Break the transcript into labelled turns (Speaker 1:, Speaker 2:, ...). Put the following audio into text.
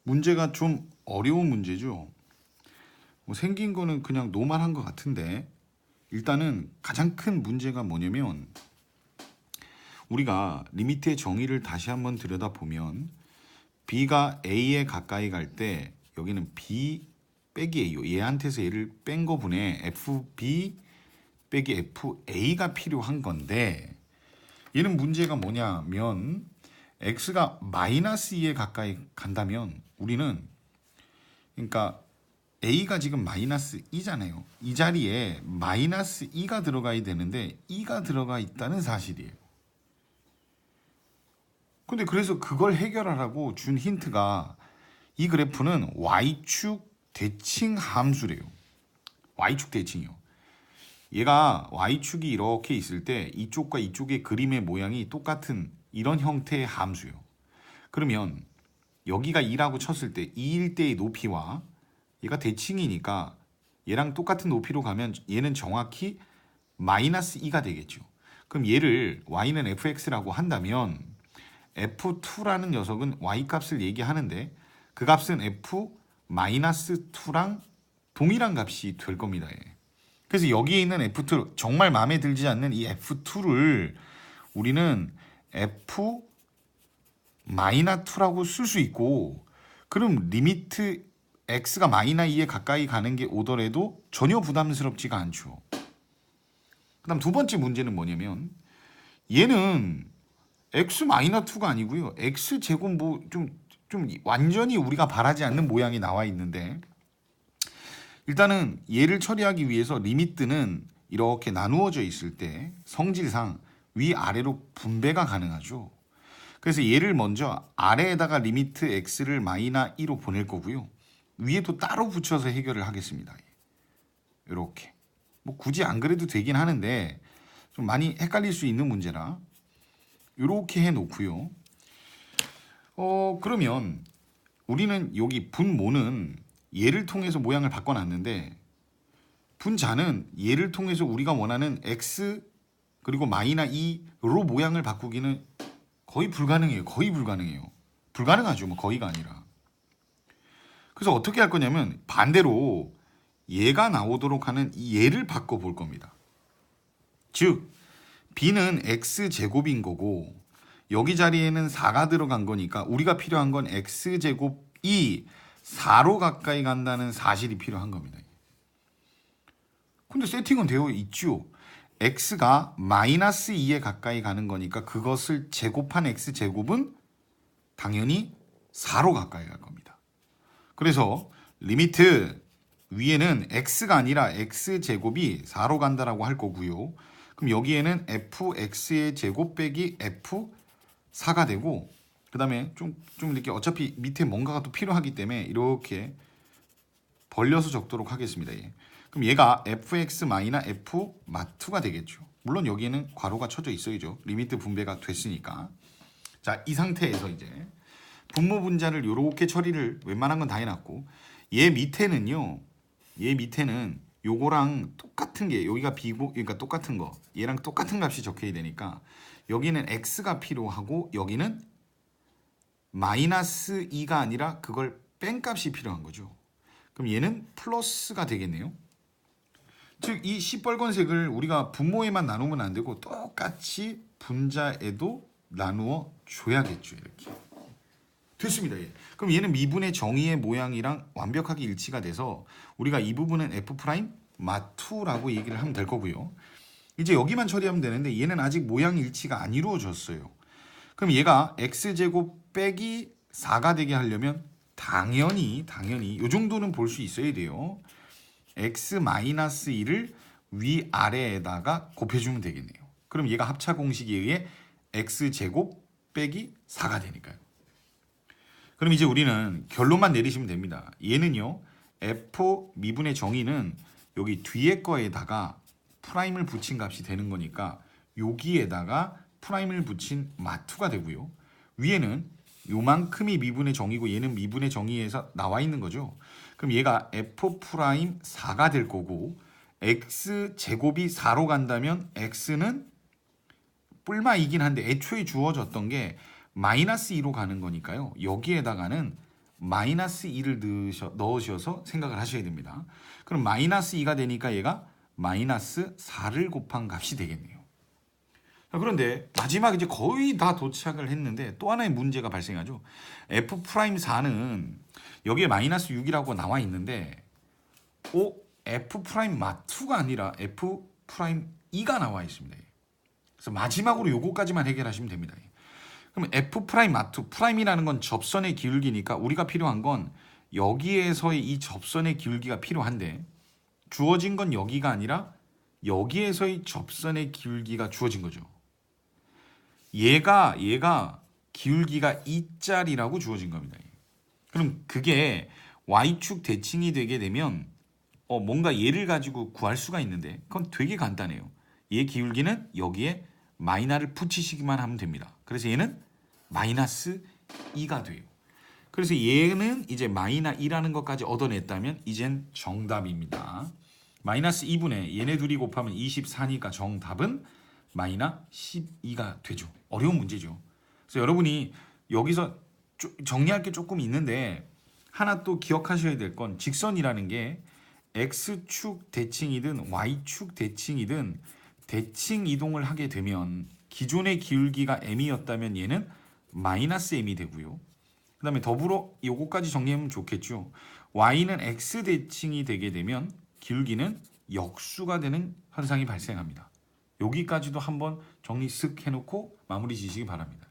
Speaker 1: 문제가 좀 어려운 문제죠. 뭐 생긴 거는 그냥 노멀한 것 같은데 일단은 가장 큰 문제가 뭐냐면 우리가 리미트의 정의를 다시 한번 들여다보면 b가 a에 가까이 갈 때 여기는 b 빼기 a요. 얘한테서 얘를 뺀 거분에 fb 빼기 fa가 필요한 건데 얘는 문제가 뭐냐면 x가 마이너스 2에 가까이 간다면 우리는 그러니까 a가 지금 마이너스 2잖아요. 이 자리에 마이너스 2가 들어가야 되는데 2가 들어가 있다는 사실이에요. 근데 그래서 그걸 해결하라고 준 힌트가 이 그래프는 y축 대칭 함수래요. y축 대칭이요. 얘가 y축이 이렇게 있을 때 이쪽과 이쪽의 그림의 모양이 똑같은 이런 형태의 함수예요. 그러면 여기가 2라고 쳤을 때 2일 때의 높이와 얘가 대칭이니까 얘랑 똑같은 높이로 가면 얘는 정확히 마이너스 2가 되겠죠. 그럼 얘를 y는 fx라고 한다면 f2라는 녀석은 y 값을 얘기하는데 그 값은 f 마이너스 2랑 동일한 값이 될 겁니다. 그래서 여기에 있는 f2 정말 마음에 들지 않는 이 f2를 우리는 f 마이너 2라고 쓸 수 있고 그럼 리미트 x가 마이너 2에 가까이 가는 게 오더라도 전혀 부담스럽지가 않죠. 그 다음 두 번째 문제는 뭐냐면 얘는 x 마이너 2가 아니고요. x 제곱 뭐 좀 완전히 우리가 바라지 않는 모양이 나와 있는데 일단은 얘를 처리하기 위해서 리미트는 이렇게 나누어져 있을 때 성질상 위아래로 분배가 가능하죠. 그래서 얘를 먼저 아래에다가 리미트 x를 마이너 2로 보낼 거고요. 위에도 따로 붙여서 해결을 하겠습니다. 이렇게 뭐 굳이 안 그래도 되긴 하는데 좀 많이 헷갈릴 수 있는 문제라 이렇게 해놓고요. 그러면 우리는 여기 분모는 얘를 통해서 모양을 바꿔놨는데 분자는 얘를 통해서 우리가 원하는 x 그리고 마이너 2로 모양을 바꾸기는 거의 불가능해요. 거의 불가능해요. 불가능하죠. 뭐 거의가 아니라. 그래서 어떻게 할 거냐면 반대로 얘가 나오도록 하는 이 얘를 바꿔볼 겁니다. 즉 b는 x제곱인 거고 여기 자리에는 4가 들어간 거니까 우리가 필요한 건 x제곱이 4로 가까이 간다는 사실이 필요한 겁니다. 근데 세팅은 되어 있죠. x가 마이너스 2에 가까이 가는 거니까 그것을 제곱한 x제곱은 당연히 4로 가까이 갈 겁니다. 그래서 리미트 위에는 x가 아니라 x제곱이 4로 간다라고 할 거고요. 그럼 여기에는 fx의 제곱 빼기 f4가 되고 그 다음에 좀 이렇게 어차피 밑에 뭔가가 또 필요하기 때문에 이렇게 벌려서 적도록 하겠습니다. 그럼 얘가 fx 마이너 f 마2가 되겠죠. 물론 여기에는 괄호가 쳐져 있어야죠. 리미트 분배가 됐으니까. 자, 이 상태에서 이제 분모 분자를 이렇게 처리를 웬만한 건 다 해놨고 얘 밑에는요. 얘 밑에는 요거랑 똑같은 게 여기가 b고 그러니까 똑같은 거 얘랑 똑같은 값이 적혀야 되니까 여기는 x가 필요하고 여기는 마이너스 2가 아니라 그걸 뺀 값이 필요한 거죠. 그럼 얘는 플러스가 되겠네요. 즉 이 시뻘건색을 우리가 분모에만 나누면 안 되고 똑같이 분자에도 나누어 줘야겠죠. 이렇게 됐습니다. 그럼 얘는 미분의 정의의 모양이랑 완벽하게 일치가 돼서 우리가 이 부분은 f 프라임 마2라고 얘기를 하면 될 거고요. 이제 여기만 처리하면 되는데 얘는 아직 모양 일치가 안 이루어졌어요. 그럼 얘가 x제곱 빼기 4가 되게 하려면 당연히 이 정도는 볼 수 있어야 돼요. x 마이너스 1을 위아래에다가 곱해주면 되겠네요. 그럼 얘가 합차 공식에 의해 x제곱 빼기 4가 되니까요. 그럼 이제 우리는 결론만 내리시면 됩니다. 얘는요. f 미분의 정의는 여기 뒤에 거에다가 프라임을 붙인 값이 되는 거니까 여기에다가 프라임을 붙인 마2가 되고요. 위에는 요만큼이 미분의 정의고 얘는 미분의 정의에서 나와 있는 거죠. 그럼 얘가 f 프라임 4가 될 거고 x 제곱이 4로 간다면 x는 뿔마이긴 한데 애초에 주어졌던 게 마이너스 2로 가는 거니까요. 여기에다가는 마이너스 2를 넣으셔서 생각을 하셔야 됩니다. 그럼 마이너스 2가 되니까 얘가 마이너스 4를 곱한 값이 되겠네요. 자, 그런데 마지막 이제 거의 다 도착을 했는데 또 하나의 문제가 발생하죠. F'4는 여기에 마이너스 6이라고 나와 있는데 F'2가 아니라 F'2가 나와 있습니다. 그래서 마지막으로 요거까지만 해결하시면 됩니다. 그럼 F'2 프라임이라는 건 접선의 기울기니까 우리가 필요한 건 여기에서의 이 접선의 기울기가 필요한데 주어진 건 여기가 아니라 여기에서의 접선의 기울기가 주어진 거죠. 얘가 기울기가 2짜리라고 주어진 겁니다. 그럼 그게 y축 대칭이 되게 되면 뭔가 얘를 가지고 구할 수가 있는데 그건 되게 간단해요. 얘 기울기는 여기에 마이너를 붙이시기만 하면 됩니다. 그래서 얘는 마이너스 2가 돼요. 그래서 얘는 이제 마이너 2라는 것까지 얻어냈다면 이젠 정답입니다. 마이너스 2분의 얘네 둘이 곱하면 24니까 정답은 마이너 12가 되죠. 어려운 문제죠. 그래서 여러분이 여기서 정리할 게 조금 있는데 하나 또 기억하셔야 될 건 직선이라는 게 X축 대칭이든 Y축 대칭이든 대칭 이동을 하게 되면 기존의 기울기가 m이었다면 얘는 마이너스 m이 되고요. 그 다음에 더불어 요거까지 정리하면 좋겠죠. y는 x 대칭이 되게 되면 기울기는 역수가 되는 현상이 발생합니다. 여기까지도 한번 정리 쓱 해놓고 마무리 지시기 바랍니다.